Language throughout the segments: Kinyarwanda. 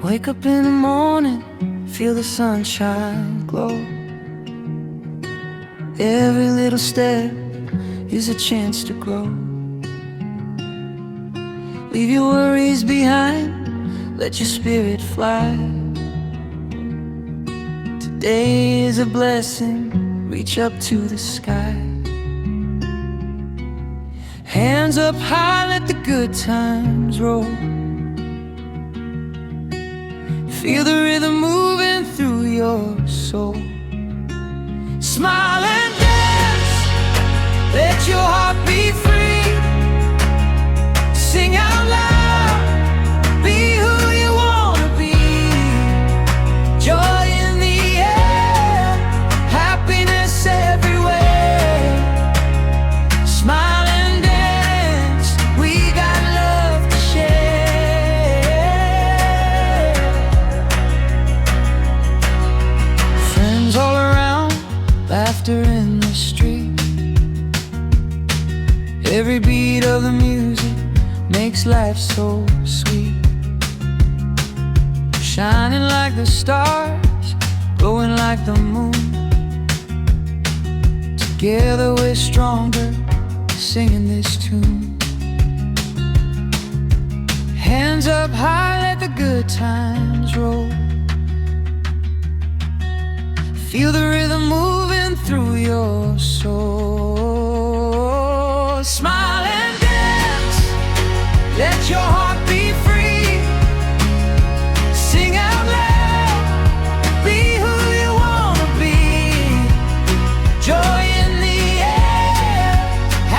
Wake up in the morning, feel the sunshine glow. Every little step is a chance to grow. Leave your worries behind, let your spirit fly. Today is a blessing, reach up to the sky. Hands up high, let the good times roll. Feel the rhythm moving through your soul. Smile and dance, let your heart be free. Sing out loud, be who you wanna be. Joy in the air, happiness everywhere. Smile and dance, we got love to share. Friends all around, laughter in the street. Every beat of the music makes life so sweet. Shining like the stars, glowing like the moon. Together we're stronger, singing this tune. Hands up high, let the good times roll. Feel the rhythm moving through your soul. Smile and dance, let your heart be free. Sing out loud, be who you wanna be. Joy in the air,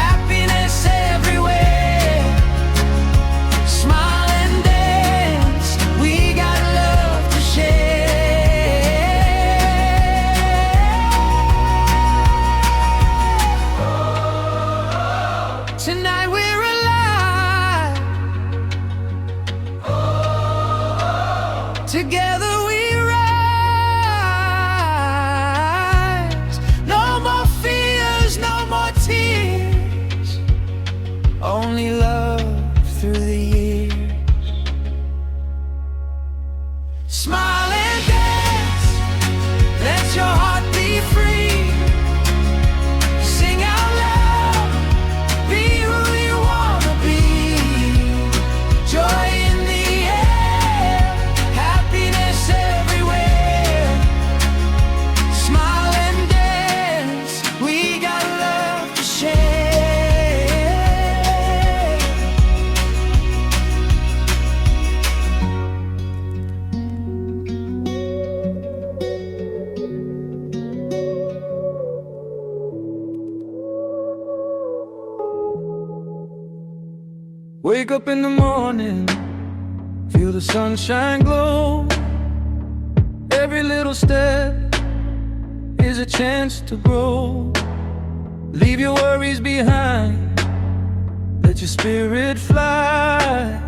happiness everywhere. Smile and dance, we got love to share. Tonight we're alive. Together we rise. No more fears, no more tears. Only love through the years. Smile and dance, let your heart be free. Sing out loud, be who you wanna be. Joy in the air, happiness everywhere. Smile and dance, we got love to share. Wake up in the morning, feel the sunshine glow. Every little step is a chance to grow. Leave your worries behind, let your spirit fly.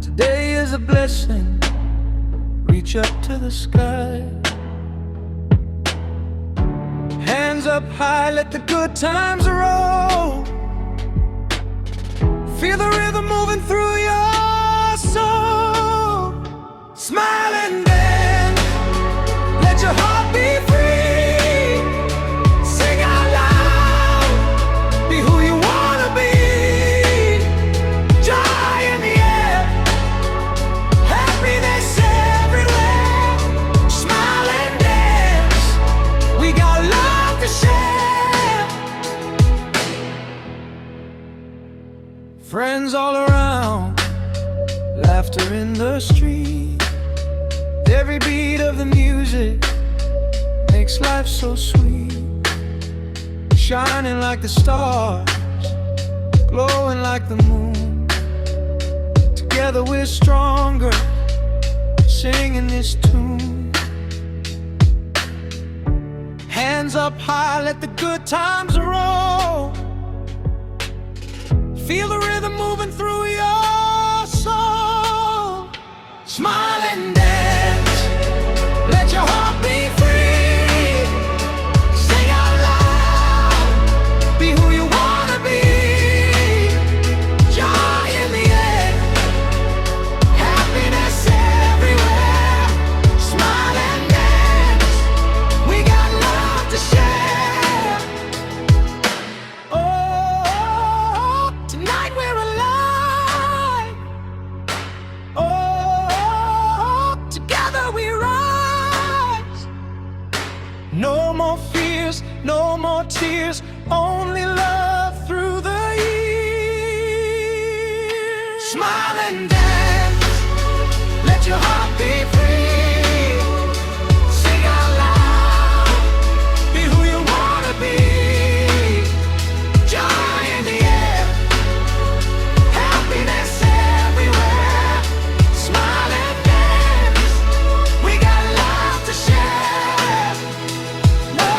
Today is a blessing, reach up to the sky. Hands up high, let the good times roll. Feel the rhythm moving through your soul. Smile and dance, let your heart be free. Sing out loud, be who you wanna be. Joy in the air, happiness everywhere. Smile and dance, we got love to share. Friends all around, laughter in the street. Every beat of the music makes life so sweet. Shining like the stars, glowing like the moon. Together we're stronger, singing this tune. Hands up high, let the good times roll. Feel the rhythm moving through your soul. Smile and dance, let your heart be free. Sing out loud, be who you wanna be. Joy in the air, happiness everywhere. be free. Sing out loud, be who you wanna be. Joy in the air, happiness everywhere. Smile and dance, we got love to share. No.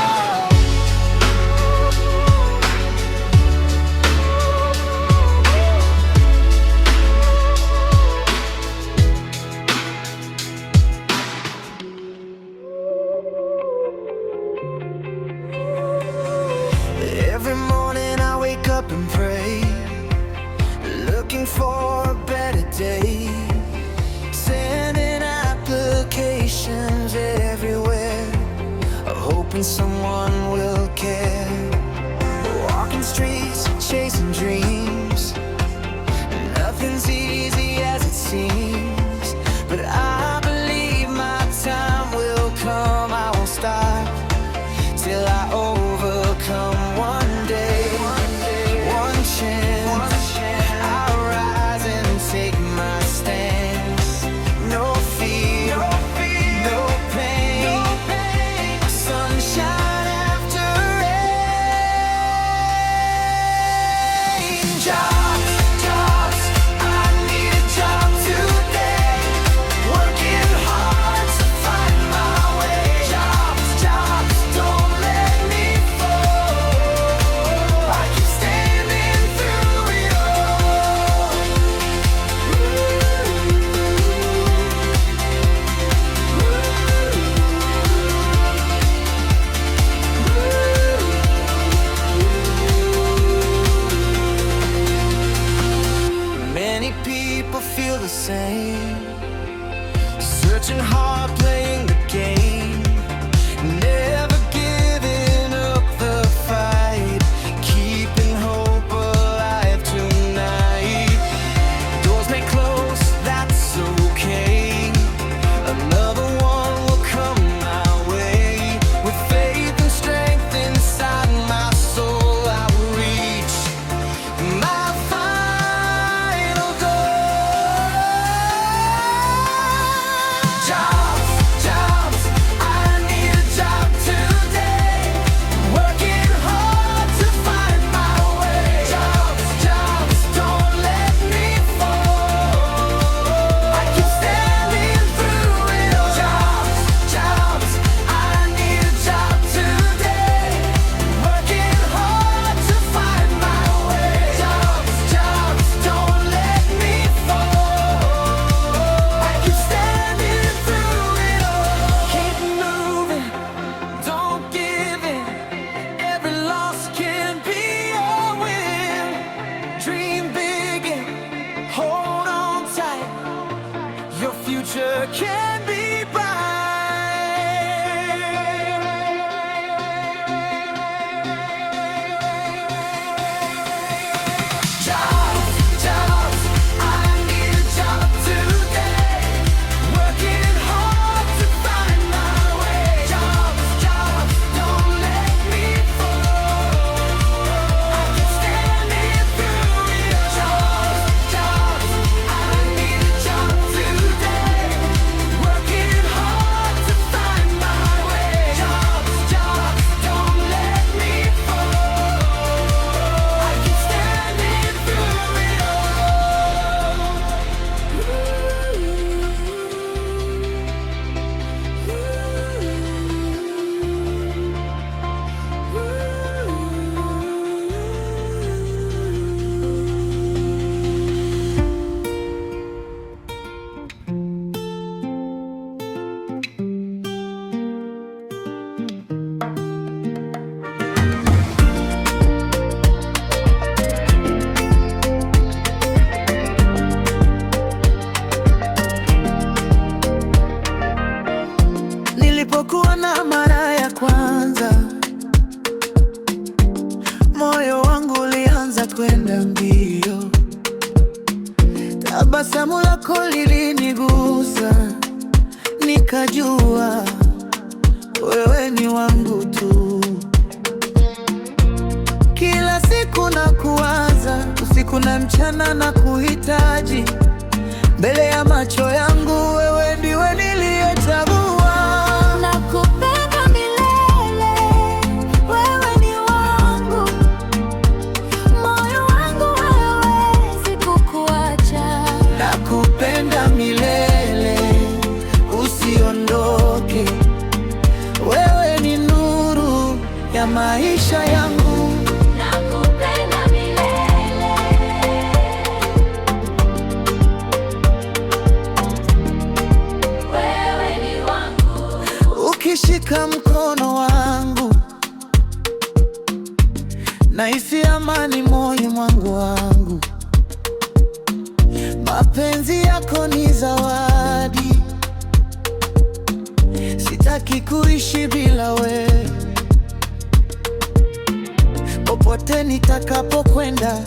Every morning I wake up and pray, looking for a better day. Sending applications everywhere, hoping someone will care. Walking streets, chasing dreams. Nothing's easy as it seems, but I believe my time will come. I won't stop till I overcome. One day, one chance, I'll rise and take my stance. No fear, no pain, sunshine after rain. Jobs, jobs, I need a job today. Working hard to find my way. Jobs, jobs, don't let me fall. I keep standing through it all. Many people feel the same, searching hard, playing the game, never giving up the fight, keeping hope alive tonight. Doors may close, that's okay. Another one will come my way. With faith and strength inside my soul, I will reach my final goal. Jobs, jobs, I need a job today. Working hard to find my way. Jobs, jobs, don't let me fall. I keep standing through it all. Jobs, jobs, I need a job today. Working hard to find my way. Jobs, jobs, don't let me fall. I keep standing through it all. Keep moving, don't give in. Every loss can be a win. Dream big and hold on tight. Your future can be bright. Jobs, jobs, I need a job today. Working hard to find my way. Jobs, jobs, don't let me fall. I keep standing through it all. Jobs, jobs, I need a job today. Working hard to find my way. Jobs, jobs, don't let me fall. I keep standing through it Nilipokuona mara ya kwanza, moyo wangu ulianza kwenda mbio. Tabasamu lako lilinigusa, nikajua wewe ni wangu tu. Kila siku na kuwaza, usiku na mchana na kuhitaji. Mbele ya macho yangu wewe ndiwe ukishika mkono wangu, nahisi amani moyoni mwangu. Mapenzi yako ni zawadi, sitaki kuishi bila wewe. Popote nitakapokwenda,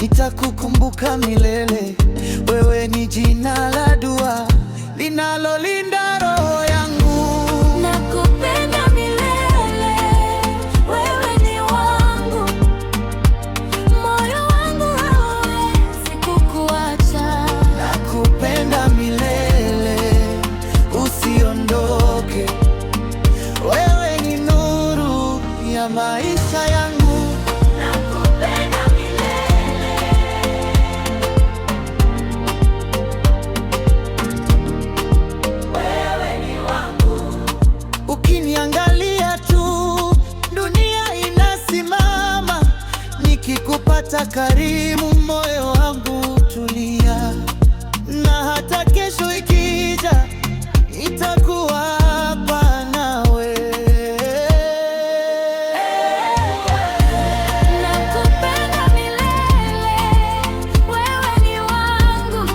nitakukumbuka milele. Wewe ni jina la dua linalolinda roho yangu. Nakupenda milele, wewe ni wangu, moyo wangu hauwezi kukuacha. Nakupenda milele, usiondoke. Wewe ni nuru ya maisha yangu. Nakupenda milele, wewe ni wangu. Ukiniangalia tu, dunia inasimama. Nikikupata karibu, moyo wangu tulia. Na hata kesho ikija, itakuwa hapa nawe. Nakupenda milele, wewe ni wangu,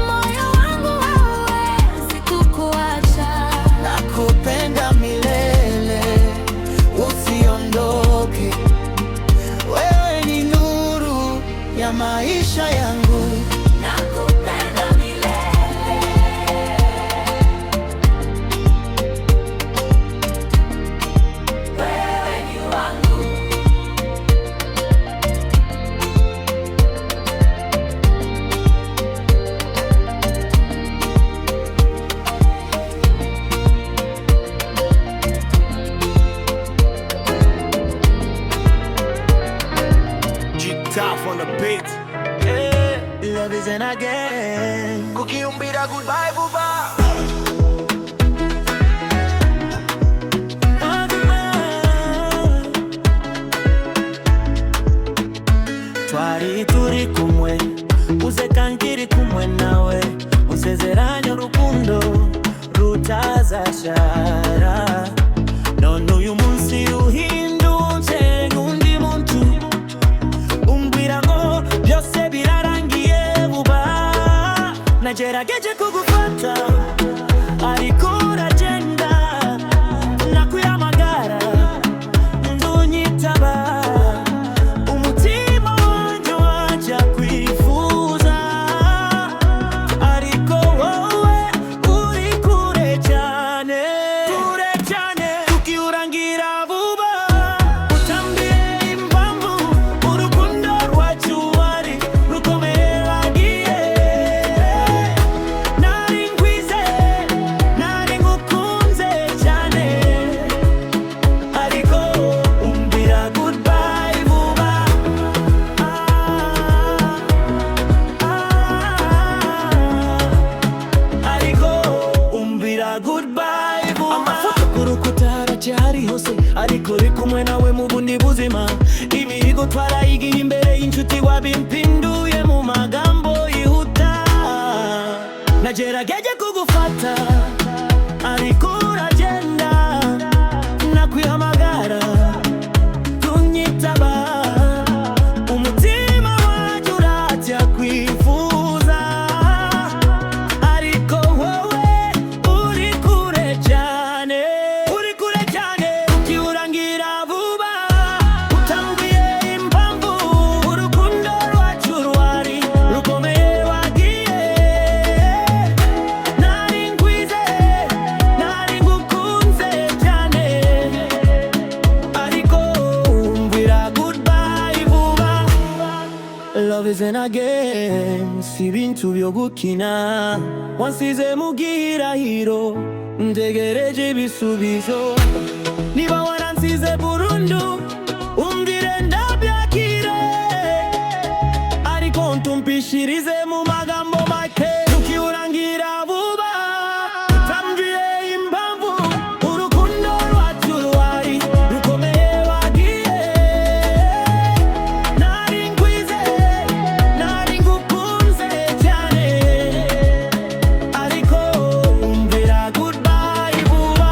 moyo wangu hauwezi kukuacha. Nakupenda milele, usiondoke. Wewe ni nuru ya maisha yangu. Nakupenda milele, wewe ni wangu. G-Tough on the beat. Love isn't a game. Kukiumbira goodbye buba. Twari turi kumwe, uzekankiri kumwe nawe, usezeranya urukundo rutazashara. None uyu munsi uhindutse nk'undi muntu, umbwira ngo byose birarangiye vuba. Nagerageje kugufata ariko uragenda, nakuhamagara ntunyitaba. Umutima wanjye wajya kwifuza, ariko wowe uri kure cyane, kure cyane. Tukiurangira vuba, utambie impamvu urukundo rwacu wari rukomeye wagiye. Nari nkwize, nari ngukunze cyane, ariko umbwira goodbye vuba. Ariko umbwira goodbye vuba. Amafoto ku rukuta aracyari hose, ariko uri kumwe nawe mu bundi buzima. Imihigo twarayigiye imbere y'inshuti, wabimpinduye mu magambo yihuta. Nagerageje kugufata ariko uragenda, nakwihamagara ntunyitaba. Umutima wanjye urajya kwifuza, ariko wowe uri kure cyane, uri kure cyane. Ukiurangira vuba, utambwiye impamvu urukundo rwacu rwari rukomeye wagiye. Nari nkwize, nari ngukunze cyane, ariko umbwira goodbye vuba. Love isn't a game, si ibintu byo gukina. Wansize mu gihirahiro, ntegereje ibisubizo. Niba waransize burundu, umbwire ndabyakire, ariko ntumpishirize mu magambo make. Tukiurangira vuba, utambwiye impamvu urukundo rwacu rwari rukomeye wagiye. Nari nkwize, nari ngukunze cyane, ariko umbwira goodbye vuba.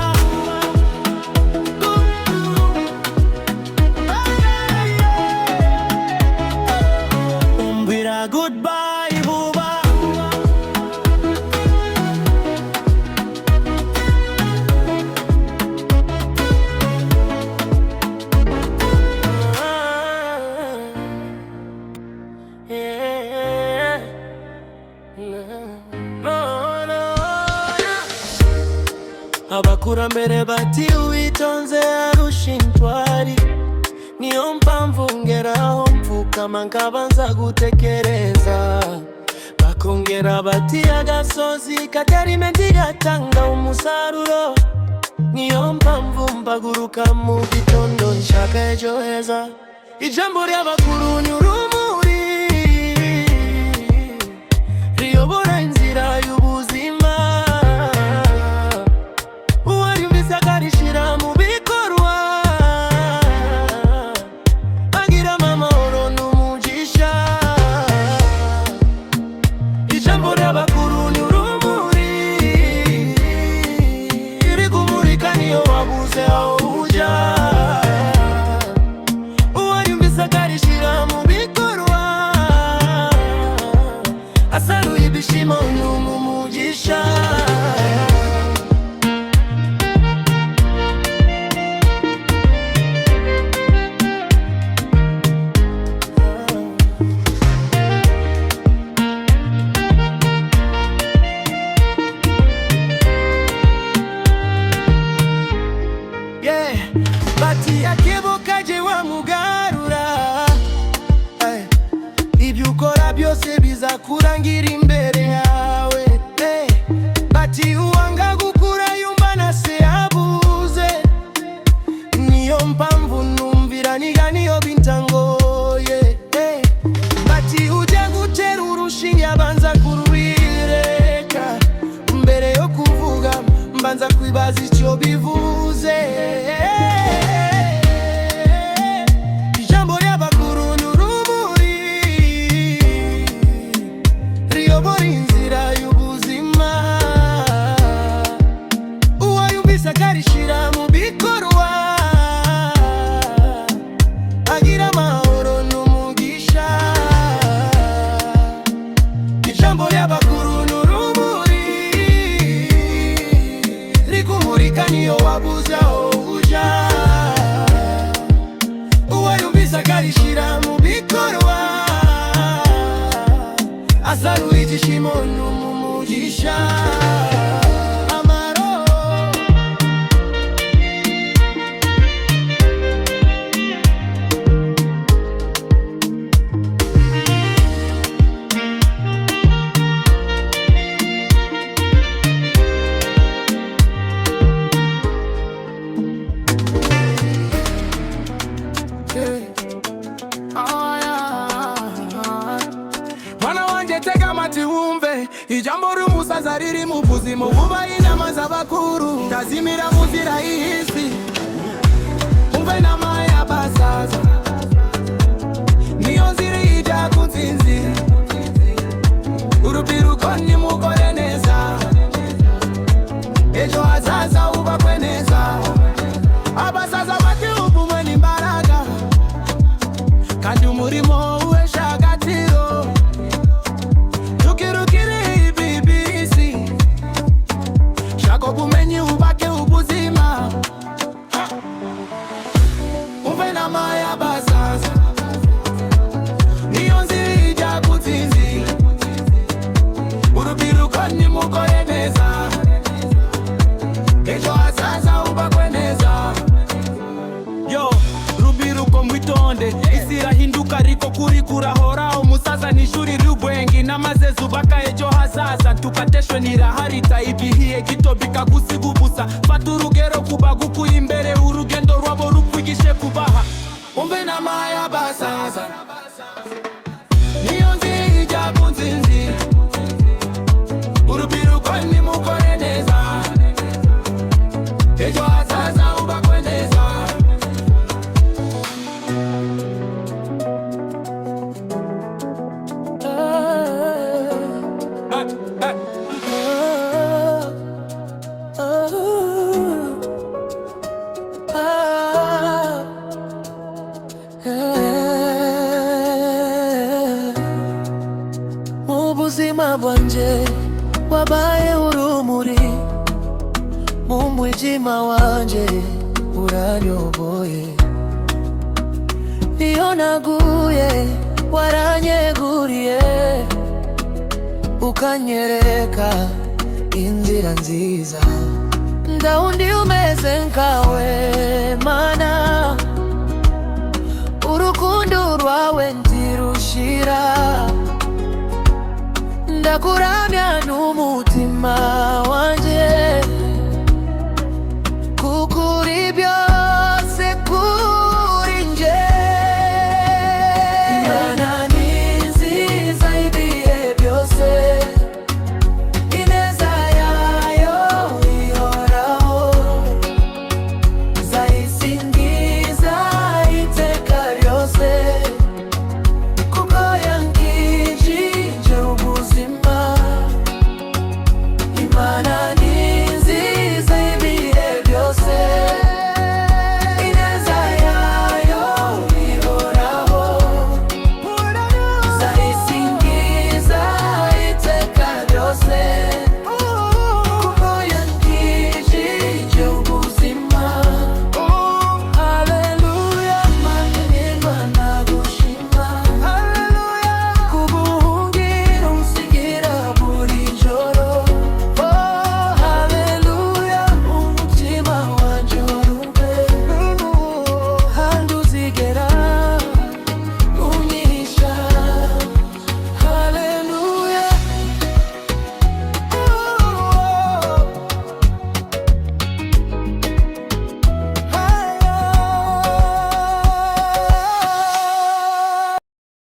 abakurambere bati uwitonze arusha intwari, niyo mpamvu ngeraho mfukama nkabanza gutekereza. Bakongera bati agasozi katarime ntigatanga umusaruro, niyo mpamvu mpaguruka mu gitondo nshaka ejo heza. Ijambo ry'abakuru ni urumuri riyobora inzira y'ubuzima, uwaryumvise akarishira mu bikorwa agira amahoro n'umugisha. Ijambo ry'abakuru ni urumuri riri kumurika niyo wabuze aho uja, uwaryumvise akarishira mu bikorwa asaruye ibishimo n'umugisha. Bati akeboka je wamugarura, ibyo ukora byose bizakurangira imbere yawe. Bati uwanga gukura yumva na se abuze, niyo mpamvu numvira niga niyo bintangoye. Bati ujya gutera urushinge abanza kurwireka, mbere yo kuvuga mbanza kwibaza icyo bivuze. Ijambo ry'abakuru ni urumuri riyobora inzira y'ubuzima, uwayumvise akarishira mu bikorwa agira amahoro n'umugisha. Ijambo ry'abakuru ni urumuri rikumurika niyo wabuze aho uja, uwayumvise akarishira mu bikorwa asaruye igishimo n'umugisha. Mwana wanje tega amatwi wumve, ijambo ry'umusaza riri mu buzima, wubahe inama z'abakuru, tazimira mu nzira y'isi. Umve inama y'abasaza, niyo nzira ijya ku ntsinzi. Urubyiruko nimukore neza, ejo hazaza hubakwe neza. Abasaza bati ubumwe n'imbaraga, kandi umurimo uhesha agaciro. Tukirukire ibi bisi, shaka ubumenyi ubake ubuzima. Umve inama y'abasaza, niyo nzira ijya ku ntsinzi. Urubyiruko nimukore neza, ejo hazaza hubakwe neza. Yo rubyiruko mwitonde, isi irahinduka ariko kuri kurahora. Umusaza n'ishuri ry'ubwenge, namaze zubaka ejo hazaza. Tukateshwe niraharita ibihiye gito bikagusiga ubusa. Fata urugero kubagukuye imbere, urugendo rwabo rukwigishe kubaha. Umve inama y'abasaza, niyo nzira ijya ku ntsinzi. Urubyiruko nimukore neza, ejo hazaza hubakwe neza. Mu buzima bwanje wabaye urumuri, mu mwijima wanje uranyoboye. Niyo naguye waranyeguriye, ukanyereka inzira nziza. ndaundi umeze nkawe mana, urukundo rwawe ntirushira, ndakuramya n'umutima wawe.